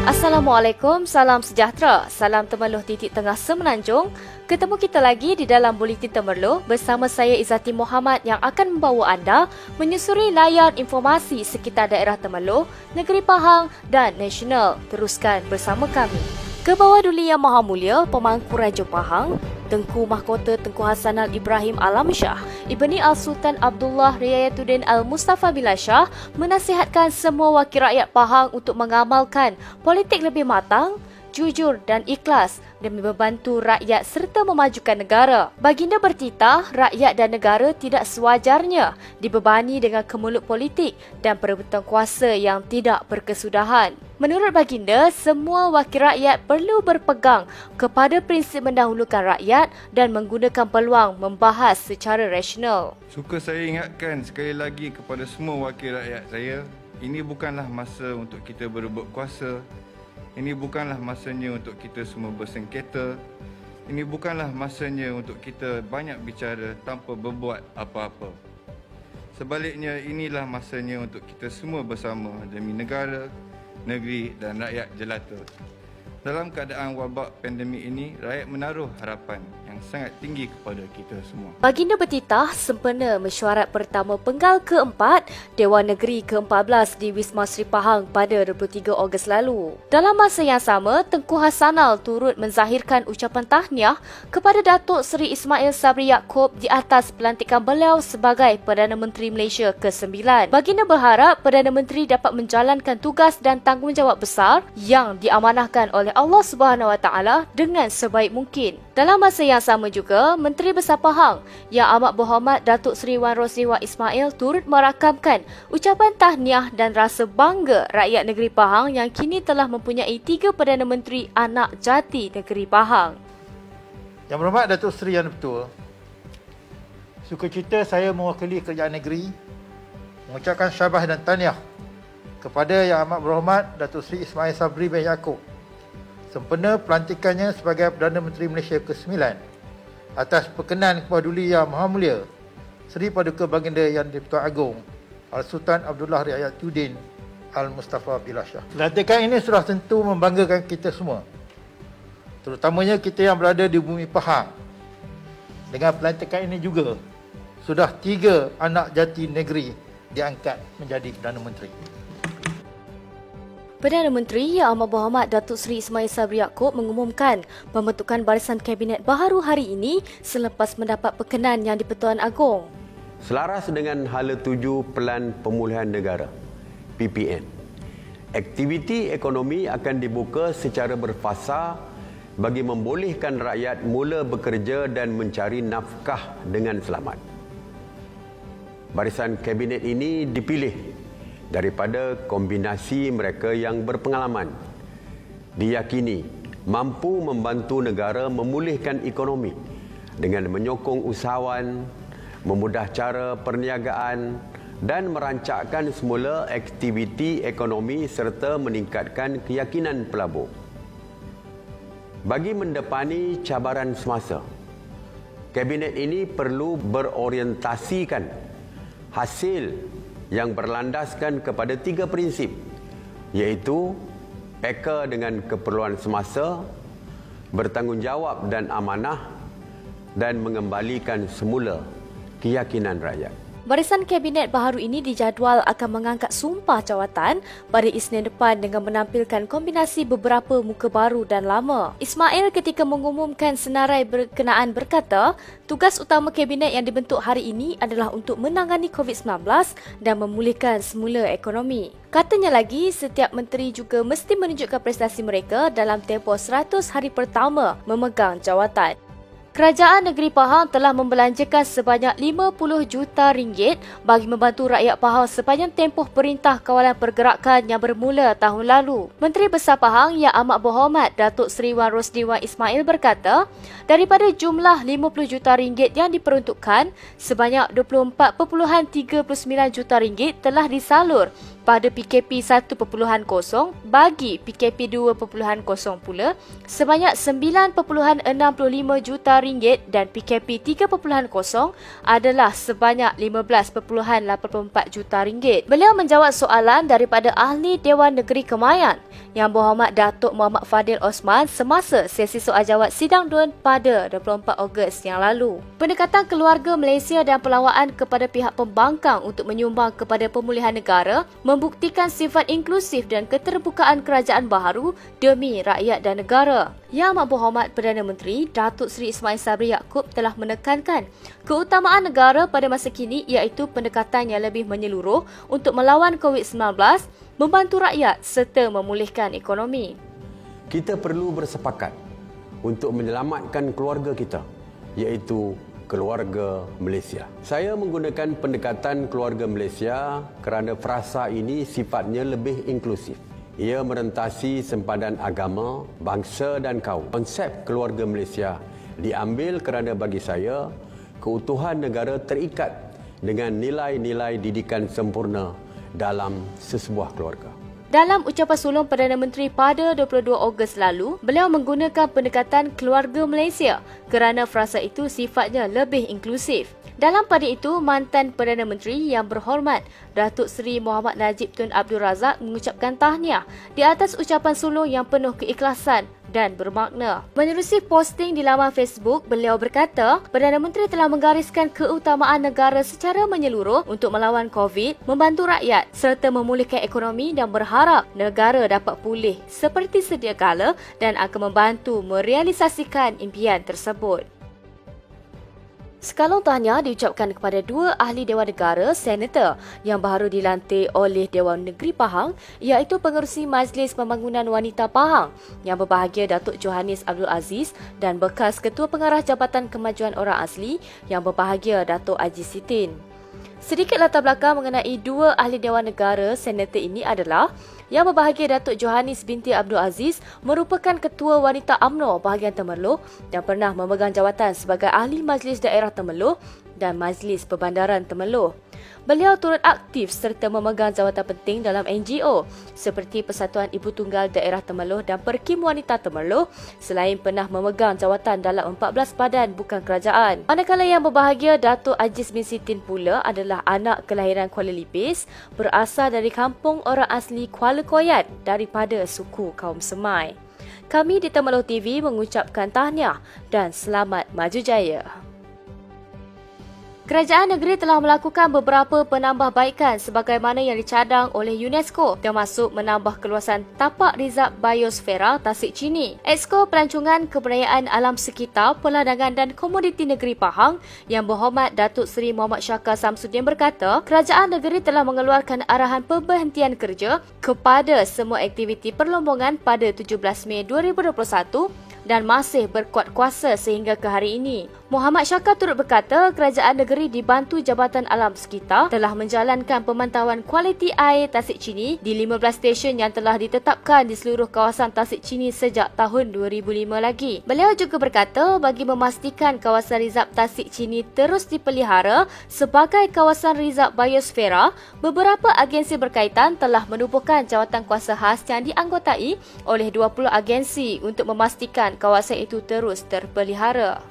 Assalamualaikum, salam sejahtera, salam temerloh titik tengah semenanjung. Ketemu kita lagi di dalam Buletin Temerloh bersama saya Izzati Muhammad yang akan membawa anda menyusuri layar informasi sekitar daerah Temerloh, Negeri Pahang dan nasional. Teruskan bersama kami. Kebawah Duli Yang Maha Mulia Pemangku Raja Pahang, Tengku Mahkota Tengku Hasanal Ibrahim Alam Shah, Ibni Al-Sultan Abdullah Riayatuddin Al-Mustafa Billah Shah menasihatkan semua wakil rakyat Pahang untuk mengamalkan politik lebih matang, jujur dan ikhlas demi membantu rakyat serta memajukan negara. Baginda bertitah, rakyat dan negara tidak sewajarnya dibebani dengan kemulut politik dan perebutan kuasa yang tidak berkesudahan. Menurut baginda, semua wakil rakyat perlu berpegang kepada prinsip mendahulukan rakyat dan menggunakan peluang membahas secara rasional. Suka saya ingatkan sekali lagi kepada semua wakil rakyat saya, ini bukanlah masa untuk kita berebut kuasa. Ini bukanlah masanya untuk kita semua bersengketa. Ini bukanlah masanya untuk kita banyak bicara tanpa berbuat apa-apa. Sebaliknya, inilah masanya untuk kita semua bersama demi negara, negeri dan rakyat jelata. Dalam keadaan wabak pandemik ini, rakyat menaruh harapan yang sangat tinggi kepada kita semua. Baginda bertitah sempena mesyuarat pertama penggal ke-4 Dewan Negeri ke-14 di Wisma Sri Pahang pada 23 Ogos lalu. Dalam masa yang sama, Tengku Hasanal turut menzahirkan ucapan tahniah kepada Datuk Seri Ismail Sabri Yaakob di atas pelantikan beliau sebagai Perdana Menteri Malaysia ke-9. Baginda berharap Perdana Menteri dapat menjalankan tugas dan tanggungjawab besar yang diamanahkan oleh Allah Subhanahu Wa Taala dengan sebaik mungkin. Dalam masa yang sama juga, Menteri Besar Pahang Yang Amat Berhormat Datuk Seri Wan Rosli Wan Ismail turut merakamkan ucapan tahniah dan rasa bangga rakyat negeri Pahang yang kini telah mempunyai 3 Perdana Menteri anak jati negeri Pahang. Yang Berhormat Datuk Seri Yang Betul, sukacita saya mewakili kerajaan negeri mengucapkan syabas dan tahniah kepada Yang Amat Berhormat Datuk Seri Ismail Sabri bin Yaakob sempena pelantikannya sebagai Perdana Menteri Malaysia ke-9 atas perkenan Kebawah Duli Yang Maha Mulia Seri Paduka Baginda Yang di-Pertuan Agong Al-Sultan Abdullah Riayatuddin Al-Mustafa Billah Shah. Pelantikan ini sudah tentu membanggakan kita semua, terutamanya kita yang berada di bumi Pahang. Dengan pelantikan ini juga sudah 3 anak jati negeri diangkat menjadi Perdana Menteri. Perdana Menteri Yang Amat Berhormat Datuk Seri Ismail Sabri Yaakob mengumumkan pembentukan barisan kabinet baharu hari ini selepas mendapat perkenan Yang di-Pertuan Agong. Selaras dengan Hala 7 Pelan Pemulihan Negara (PPN), aktiviti ekonomi akan dibuka secara berfasa bagi membolehkan rakyat mula bekerja dan mencari nafkah dengan selamat. Barisan kabinet ini dipilih daripada kombinasi mereka yang berpengalaman, diyakini mampu membantu negara memulihkan ekonomi dengan menyokong usahawan, memudah cara perniagaan dan merancangkan semula aktiviti ekonomi serta meningkatkan keyakinan pelabur. Bagi mendepani cabaran semasa, kabinet ini perlu berorientasikan hasil yang berlandaskan kepada 3 prinsip, iaitu peka dengan keperluan semasa, bertanggungjawab dan amanah, dan mengembalikan semula keyakinan rakyat. Barisan kabinet baharu ini dijadual akan mengangkat sumpah jawatan pada Isnin depan dengan menampilkan kombinasi beberapa muka baru dan lama. Ismail ketika mengumumkan senarai berkenaan berkata, tugas utama kabinet yang dibentuk hari ini adalah untuk menangani COVID-19 dan memulihkan semula ekonomi. Katanya lagi, setiap menteri juga mesti menunjukkan prestasi mereka dalam tempoh 100 hari pertama memegang jawatan. Kerajaan Negeri Pahang telah membelanjakan sebanyak 50 juta ringgit bagi membantu rakyat Pahang sepanjang tempoh Perintah Kawalan Pergerakan yang bermula tahun lalu. Menteri Besar Pahang Yang Amat Berhormat Datuk Seri Wan Rosli Wan Ismail berkata, daripada jumlah 50 juta ringgit yang diperuntukkan, sebanyak 24.39 juta ringgit telah disalur pada PKP 1.0 bagi PKP 2.0 pula sebanyak RM9.65 juta dan PKP 3.0 adalah sebanyak RM15.84 juta. Beliau menjawab soalan daripada Ahli Dewan Negeri Kemayan Yang Berhormat Datuk Muhammad Fadil Osman semasa sesi soal jawab sidang DUN pada 24 Ogos yang lalu. Pendekatan keluarga Malaysia dan perlawanan kepada pihak pembangkang untuk menyumbang kepada pemulihan negara membuktikan sifat inklusif dan keterbukaan kerajaan baharu demi rakyat dan negara. Yang Amat Berhormat Perdana Menteri Datuk Seri Ismail Sabri Yaakob telah menekankan keutamaan negara pada masa kini iaitu pendekatan yang lebih menyeluruh untuk melawan COVID-19, membantu rakyat serta memulihkan ekonomi. Kita perlu bersepakat untuk menyelamatkan keluarga kita, iaitu keluarga Malaysia. Saya menggunakan pendekatan keluarga Malaysia kerana frasa ini sifatnya lebih inklusif. Ia merentasi sempadan agama, bangsa dan kaum. Konsep keluarga Malaysia diambil kerana bagi saya, keutuhan negara terikat dengan nilai-nilai didikan sempurna dalam sesebuah keluarga. Dalam ucapan sulung Perdana Menteri pada 22 Ogos lalu, beliau menggunakan pendekatan keluarga Malaysia kerana frasa itu sifatnya lebih inklusif. Dalam pada itu, mantan Perdana Menteri Yang Berhormat Datuk Seri Muhammad Najib Tun Abdul Razak mengucapkan tahniah di atas ucapan sulung yang penuh keikhlasan dan bermakna. Menerusi posting di laman Facebook, beliau berkata, Perdana Menteri telah menggariskan keutamaan negara secara menyeluruh untuk melawan COVID, membantu rakyat serta memulihkan ekonomi dan berharap negara dapat pulih seperti sedia kala dan akan membantu merealisasikan impian tersebut. Sekalong tahniah diucapkan kepada dua ahli Dewan Negara, Senator yang baru dilantik oleh Dewan Negeri Pahang iaitu Pengerusi Majlis Pembangunan Wanita Pahang yang berbahagia Datuk Johannes Abdul Aziz dan bekas Ketua Pengarah Jabatan Kemajuan Orang Asli yang berbahagia Datuk Aziz Sitin. Sedikit latar belakang mengenai dua ahli Dewan Negara Senator ini adalah yang berbahagia Datuk Johannes binti Abdul Aziz merupakan Ketua Wanita UMNO bahagian Temerloh dan pernah memegang jawatan sebagai Ahli Majlis Daerah Temerloh dan Majlis Perbandaran Temerloh. Beliau turut aktif serta memegang jawatan penting dalam NGO seperti Persatuan Ibu Tunggal Daerah Temerloh dan Perkim Wanita Temerloh selain pernah memegang jawatan dalam 14 badan bukan kerajaan. Manakala yang berbahagia Datuk Aziz bin Sitin pula adalah anak kelahiran Kuala Lipis berasal dari kampung orang asli Kuala Koyat daripada suku kaum Semai. Kami di Temerloh TV mengucapkan tahniah dan selamat maju jaya. Kerajaan negeri telah melakukan beberapa penambahbaikan sebagaimana yang dicadang oleh UNESCO termasuk menambah keluasan tapak rizab biosfera Tasik Chini. Exko Pelancongan Kebudayaan Alam Sekitar, Pelandangan dan Komoditi Negeri Pahang Yang Berhormat Datuk Seri Muhammad Syakar Samsudin berkata, kerajaan negeri telah mengeluarkan arahan pemberhentian kerja kepada semua aktiviti perlombongan pada 17 Mei 2021 dan masih berkuat kuasa sehingga ke hari ini. Muhammad Syakar turut berkata, kerajaan negeri dibantu Jabatan Alam Sekitar telah menjalankan pemantauan kualiti air Tasik Chini di 15 stesen yang telah ditetapkan di seluruh kawasan Tasik Chini sejak tahun 2005 lagi. Beliau juga berkata, bagi memastikan kawasan rizab Tasik Chini terus dipelihara sebagai kawasan rizab biosfera, beberapa agensi berkaitan telah menubuhkan jawatan kuasa khas yang dianggotai oleh 20 agensi untuk memastikan kawasan itu terus terpelihara.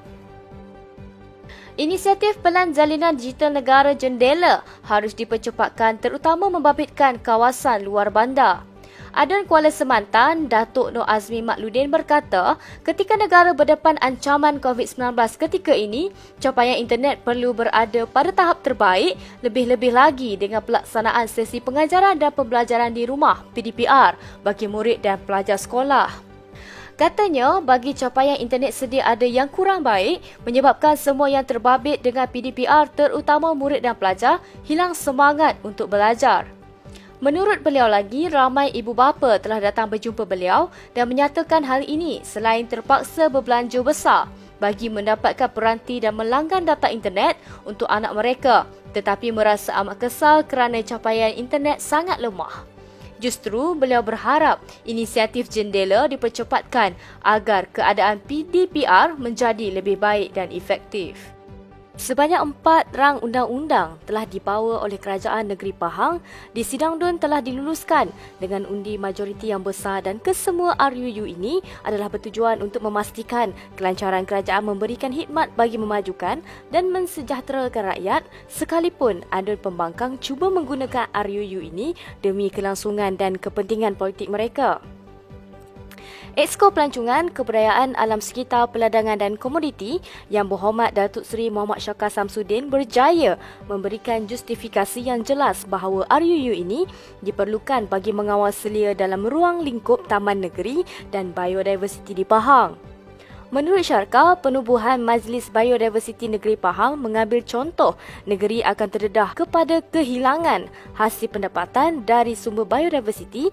Inisiatif Pelan Jalinan Digital Negara Jendela harus dipercepatkan terutama membabitkan kawasan luar bandar. Aduan Kuala Semantan, Datuk Nur Azmi Makludin berkata, ketika negara berdepan ancaman COVID-19 ketika ini, capaian internet perlu berada pada tahap terbaik, lebih-lebih lagi dengan pelaksanaan sesi pengajaran dan pembelajaran di rumah (PDPR) bagi murid dan pelajar sekolah. Katanya, bagi capaian internet sedia ada yang kurang baik menyebabkan semua yang terbabit dengan PDPR terutama murid dan pelajar hilang semangat untuk belajar. Menurut beliau lagi, ramai ibu bapa telah datang berjumpa beliau dan menyatakan hal ini selain terpaksa berbelanja besar bagi mendapatkan peranti dan melanggan data internet untuk anak mereka tetapi merasa amat kesal kerana capaian internet sangat lemah. Justru, beliau berharap inisiatif jendela dipercepatkan agar keadaan PDPR menjadi lebih baik dan efektif. Sebanyak 4 rang undang-undang telah dibawa oleh Kerajaan Negeri Pahang di Sidang DUN telah diluluskan dengan undi majoriti yang besar dan kesemua RUU ini adalah bertujuan untuk memastikan kelancaran kerajaan memberikan khidmat bagi memajukan dan mensejahterakan rakyat sekalipun adun pembangkang cuba menggunakan RUU ini demi kelangsungan dan kepentingan politik mereka. Exco Pelancongan Kebudayaan Alam Sekitar Peladangan dan Komoditi Yang Berhormat Datuk Seri Muhammad Syakar Samsudin berjaya memberikan justifikasi yang jelas bahawa RUU ini diperlukan bagi mengawal selia dalam ruang lingkup Taman Negeri dan Biodiversiti di Pahang. Menurut Syarka, penubuhan Majlis Biodiversiti Negeri Pahang mengambil contoh negeri akan terdedah kepada kehilangan hasil pendapatan dari sumber biodiversiti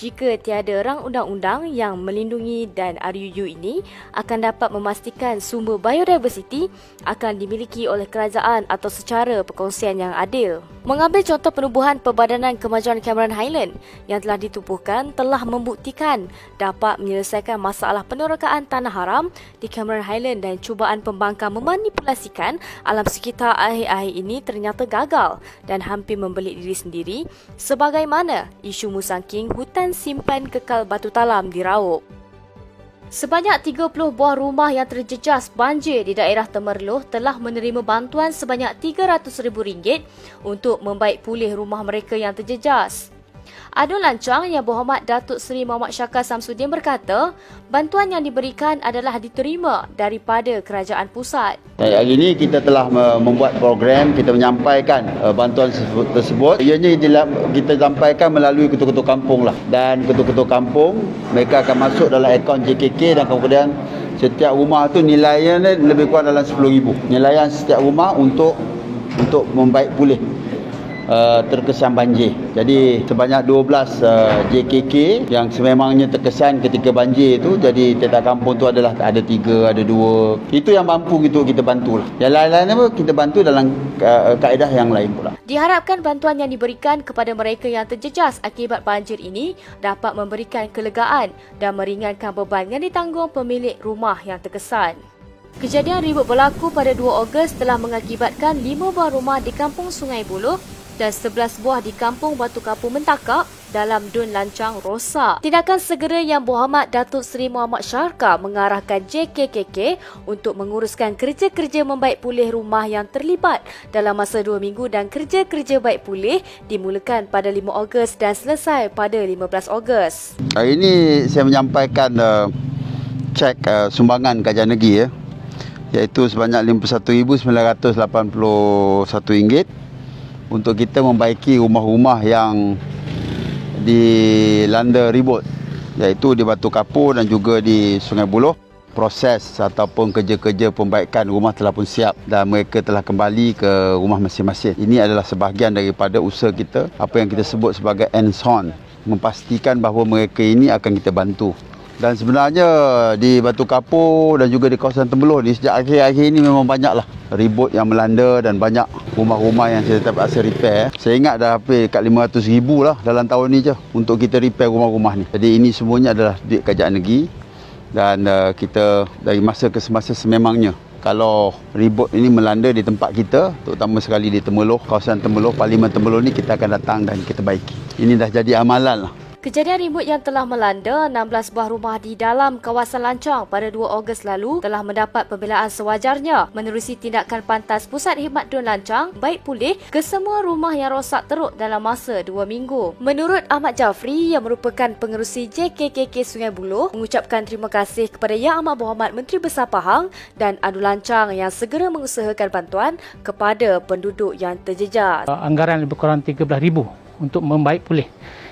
jika tiada rang undang-undang yang melindungi dan RUU ini akan dapat memastikan sumber biodiversiti akan dimiliki oleh kerajaan atau secara perkongsian yang adil. Mengambil contoh penubuhan Perbadanan Kemajuan Cameron Highland yang telah ditubuhkan telah membuktikan dapat menyelesaikan masalah penerokaan tanah haram di Cameron Highland dan cubaan pembangkang memanipulasikan alam sekitar akhir-akhir ini ternyata gagal dan hampir membelit diri sendiri sebagaimana isu musangking hutan simpan kekal Batu Talam di Raub. Sebanyak 30 buah rumah yang terjejas banjir di daerah Temerloh telah menerima bantuan sebanyak RM300,000 untuk membaik pulih rumah mereka yang terjejas. Adun Lancang Yang Berhormat Datuk Seri Muhammad Syakar Samsudin berkata, bantuan yang diberikan adalah diterima daripada kerajaan pusat. Hari ini kita telah membuat program, kita menyampaikan bantuan tersebut. Ianya kita sampaikan melalui ketua-ketua kampung lah. Dan ketua-ketua kampung, mereka akan masuk dalam akaun JKK dan kemudian setiap rumah tu nilainya lebih kurang dalam RM10,000. Nilaian setiap rumah untuk membaik pulih terkesan banjir. Jadi sebanyak 12 JKK yang sememangnya terkesan ketika banjir itu, jadi tiap kampung tu adalah ada 3, ada 2. Itu yang mampu kita bantulah. Yang lain-lainnya pun kita bantu dalam kaedah yang lain pula. Diharapkan bantuan yang diberikan kepada mereka yang terjejas akibat banjir ini dapat memberikan kelegaan dan meringankan beban yang ditanggung pemilik rumah yang terkesan. Kejadian ribut berlaku pada 2 Ogos telah mengakibatkan 5 buah rumah di Kampung Sungai Buloh dan 11 buah di Kampung Batu Kapur Mentakak dalam Dun Lancang rosak. Tindakan segera Yang Berhormat Datuk Seri Muhammad Syarka mengarahkan JKKK untuk menguruskan kerja-kerja membaik pulih rumah yang terlibat dalam masa 2 minggu dan kerja-kerja baik pulih dimulakan pada 5 Ogos dan selesai pada 15 Ogos. Hari ini saya menyampaikan cek sumbangan Kerajaan Negeri iaitu sebanyak RM51,981 untuk kita membaiki rumah-rumah yang dilanda ribut, iaitu di Batu Kapur dan juga di Sungai Buloh. Proses ataupun kerja-kerja pembaikan rumah telah pun siap dan mereka telah kembali ke rumah masing-masing. Ini adalah sebahagian daripada usaha kita, apa yang kita sebut sebagai hands-on, memastikan bahawa mereka ini akan kita bantu. Dan sebenarnya di Batu Kapur dan juga di kawasan Temerloh ni sejak akhir-akhir ini memang banyaklah ribut yang melanda dan banyak rumah-rumah yang saya terpaksa repair. Saya ingat dah hampir kat RM500,000 lah dalam tahun ni je untuk kita repair rumah-rumah ni. Jadi ini semuanya adalah duit Kerajaan Negeri dan kita dari masa ke semasa sememangnya. Kalau ribut ini melanda di tempat kita, terutama sekali di Temerloh, kawasan Temerloh, Parlimen Temerloh ni, kita akan datang dan kita baiki. Ini dah jadi amalan lah. Kejadian ribut yang telah melanda 16 buah rumah di dalam kawasan Lancang pada 2 Ogos lalu telah mendapat pembelaan sewajarnya menerusi tindakan Pantas Pusat Khidmat Dun Lancang baik pulih kesemua rumah yang rosak teruk dalam masa 2 minggu. Menurut Ahmad Jafri yang merupakan pengerusi JKKK Sungai Buloh mengucapkan terima kasih kepada Yang Amat Berhormat Menteri Besar Pahang dan Adun Lancang yang segera mengusahakan bantuan kepada penduduk yang terjejas. Anggaran lebih kurang RM13,000 untuk membaik pulih.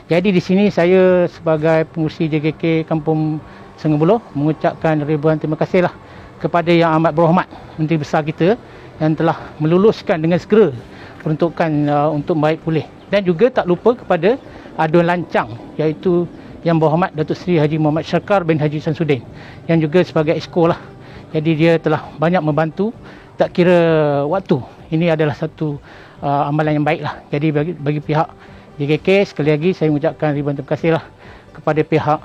Jadi di sini saya sebagai pengurusi JKK Kampung Sungai Buloh mengucapkan ribuan terima kasihlah kepada Yang Amat Berhormat Menteri Besar kita yang telah meluluskan dengan segera peruntukan untuk baik pulih. Dan juga tak lupa kepada Adun Lancang iaitu Yang Berhormat Datuk Seri Haji Muhammad Syakar bin Haji Samsudin yang juga sebagai exco lah. Jadi dia telah banyak membantu tak kira waktu. Ini adalah satu amalan yang baik lah. Jadi bagi pihak JKK, sekali lagi saya mengucapkan ribuan terima kasihlah kepada pihak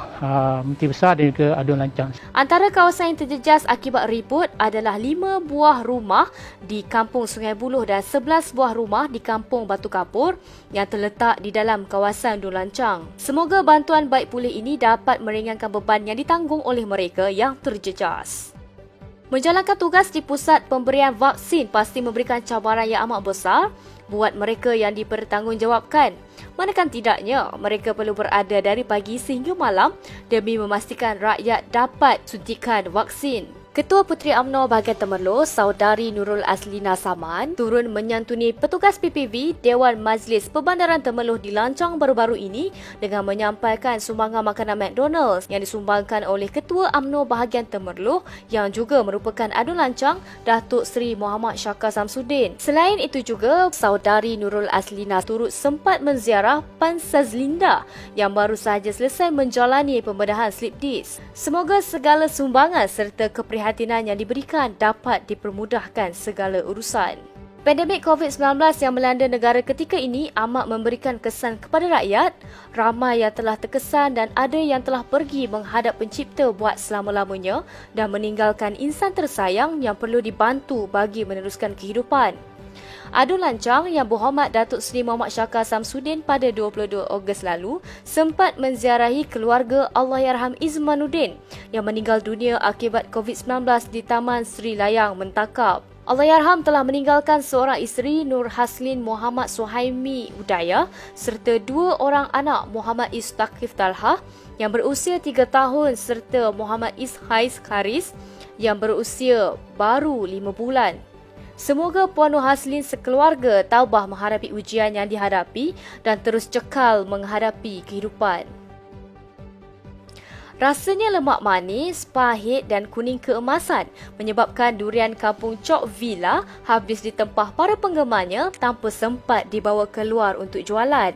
Menteri Besar dan juga Adun Lancang. Antara kawasan yang terjejas akibat ribut adalah 5 buah rumah di Kampung Sungai Buloh dan 11 buah rumah di Kampung Batu Kapur yang terletak di dalam kawasan Adun Lancang. Semoga bantuan baik pulih ini dapat meringankan beban yang ditanggung oleh mereka yang terjejas. Menjalankan tugas di pusat pemberian vaksin pasti memberikan cabaran yang amat besar buat mereka yang dipertanggungjawabkan. Manakala tidaknya, mereka perlu berada dari pagi sehingga malam demi memastikan rakyat dapat suntikan vaksin. Ketua Puteri UMNO bahagian Temerloh, Saudari Nurul Aslina Saman, turun menyantuni petugas PPV Dewan Majlis Perbandaran Temerloh di Lancang baru-baru ini dengan menyampaikan sumbangan makanan McDonald's yang disumbangkan oleh Ketua UMNO bahagian Temerloh yang juga merupakan Adun Lancang, Datuk Seri Muhammad Syakar Samsudin. Selain itu juga, Saudari Nurul Aslina turut sempat menziarah Pan Sazlinda yang baru sahaja selesai menjalani pembedahan slip disk. Semoga segala sumbangan serta keprihatinan yang diberikan dapat dipermudahkan segala urusan. Pandemik COVID-19 yang melanda negara ketika ini amat memberikan kesan kepada rakyat. Ramai yang telah terkesan dan ada yang telah pergi menghadap pencipta buat selama-lamanya dan meninggalkan insan tersayang yang perlu dibantu bagi meneruskan kehidupan. Adun Lancang yang berhormat Datuk Seri Muhammad Syakar Samsudin pada 22 Ogos lalu sempat menziarahi keluarga Allahyarham Izmanuddin yang meninggal dunia akibat COVID-19 di Taman Sri Layang Mentakap. Allahyarham telah meninggalkan seorang isteri Nur Haslin Muhammad Suhaimi Udaya serta 2 orang anak Muhammad Istaqif Talha yang berusia 3 tahun serta Muhammad Ishais Karis yang berusia baru 5 bulan. Semoga Puan Nur Haslin sekeluarga tabah menghadapi ujian yang dihadapi dan terus cekal menghadapi kehidupan. Rasanya lemak manis, pahit dan kuning keemasan menyebabkan durian kampung Chok Villa habis ditempah para penggemarnya tanpa sempat dibawa keluar untuk jualan.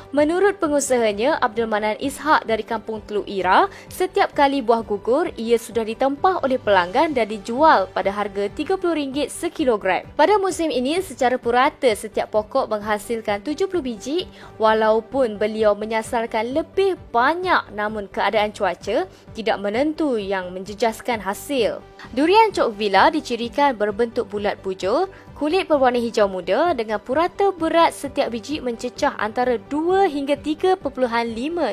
Menurut pengusahanya Abdul Manan Ishak dari Kampung Teluk Ira, setiap kali buah gugur ia sudah ditempah oleh pelanggan dan dijual pada harga RM30 sekilogram. Pada musim ini secara purata setiap pokok menghasilkan 70 biji walaupun beliau menyasarkan lebih banyak namun keadaan cuaca tidak menentu yang menjejaskan hasil. Durian Chok Villa dicirikan berbentuk bulat bujur, kulit berwarna hijau muda dengan purata berat setiap biji mencecah antara 2 hingga 3.5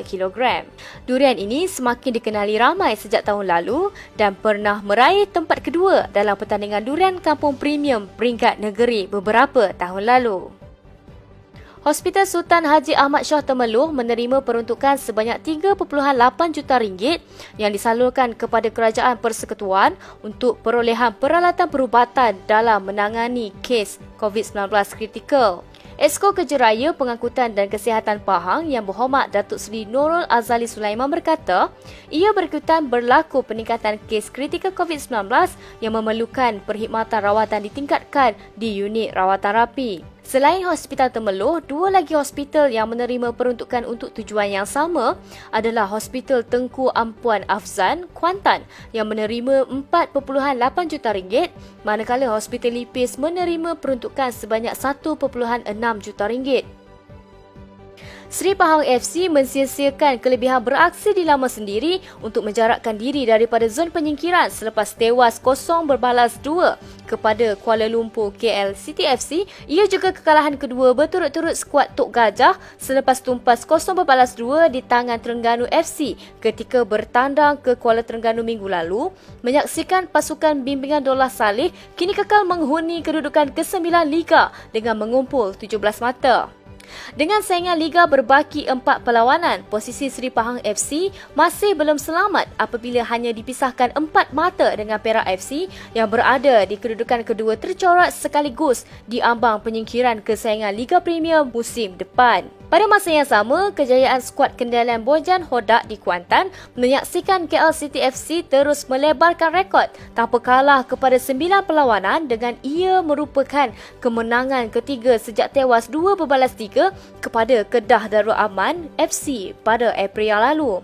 kilogram. Durian ini semakin dikenali ramai sejak tahun lalu dan pernah meraih tempat kedua dalam pertandingan durian kampung premium peringkat negeri beberapa tahun lalu. Hospital Sultan Haji Ahmad Shah Temerloh menerima peruntukan sebanyak RM3.8 juta yang disalurkan kepada Kerajaan Persekutuan untuk perolehan peralatan perubatan dalam menangani kes COVID-19 kritikal. Esko Kejeraya Pengangkutan dan Kesihatan Pahang yang berhormat Datuk Seri Nurul Azali Sulaiman berkata, ia berikutan berlaku peningkatan kes kritikal COVID-19 yang memerlukan perkhidmatan rawatan ditingkatkan di unit rawatan rapi. Selain Hospital Temerloh, 2 lagi hospital yang menerima peruntukan untuk tujuan yang sama adalah Hospital Tengku Ampuan Afzan, Kuantan yang menerima RM4.8 juta, manakala Hospital Lipis menerima peruntukan sebanyak RM1.6 juta. Seri Pahang FC mensia-siakan kelebihan beraksi di laman sendiri untuk menjarakkan diri daripada zon penyingkiran selepas tewas 0-2 kepada Kuala Lumpur KL City FC. Ia juga kekalahan kedua berturut-turut skuad Tok Gajah selepas tumpas 0-2 di tangan Terengganu FC ketika bertandang ke Kuala Terengganu minggu lalu. Menyaksikan pasukan bimbingan Dollah Saleh kini kekal menghuni kedudukan ke-9 Liga dengan mengumpul 17 mata. Dengan saingan Liga berbaki 4 perlawanan, posisi Seri Pahang FC masih belum selamat apabila hanya dipisahkan 4 mata dengan Perak FC yang berada di kedudukan kedua tercorak sekaligus di ambang penyingkiran kesaingan Liga Premier musim depan. Pada masa yang sama, kejayaan skuad kendalian Bojan Hodak di Kuantan menyaksikan KL City FC terus melebarkan rekod tanpa kalah kepada 9 perlawanan dengan ia merupakan kemenangan ketiga sejak tewas 2-3 kepada Kedah Darul Aman FC pada April yang lalu.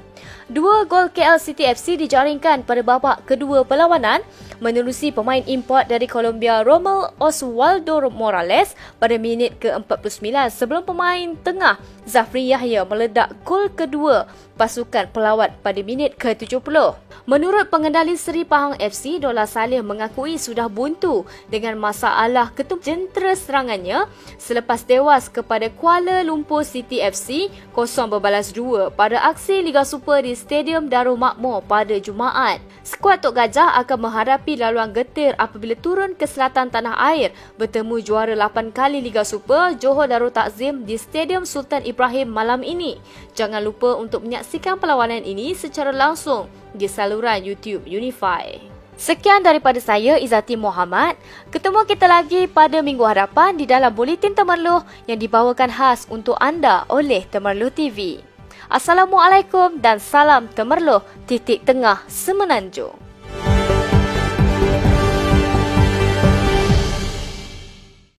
2 gol KL City FC dijaringkan pada babak kedua perlawanan menerusi pemain import dari Colombia Rommel Oswaldo Morales pada minit ke-49 sebelum pemain tengah Zafri Yahya meledak gol kedua pasukan pelawat pada minit ke-70. Menurut pengendali Seri Pahang FC, Dollah Saleh mengakui sudah buntu dengan masalah ketum jentera serangannya selepas tewas kepada Kuala Lumpur City FC 0-2 pada aksi Liga Super di Stadium Darul Makmur pada Jumaat. Skuad Tok Gajah akan menghadapi laluan getir apabila turun ke selatan tanah air bertemu juara 8 kali Liga Super Johor Darul Takzim di Stadium Sultan Ibrahim malam ini. Jangan lupa untuk menyaksikan perlawanan ini secara langsung di saluran YouTube Unify. Sekian daripada saya, Izzati Mohamad. Ketemu kita lagi pada minggu hadapan di dalam Buletin Temerloh yang dibawakan khas untuk anda oleh Temerloh TV. Assalamualaikum dan salam Temerloh _Semenanjung.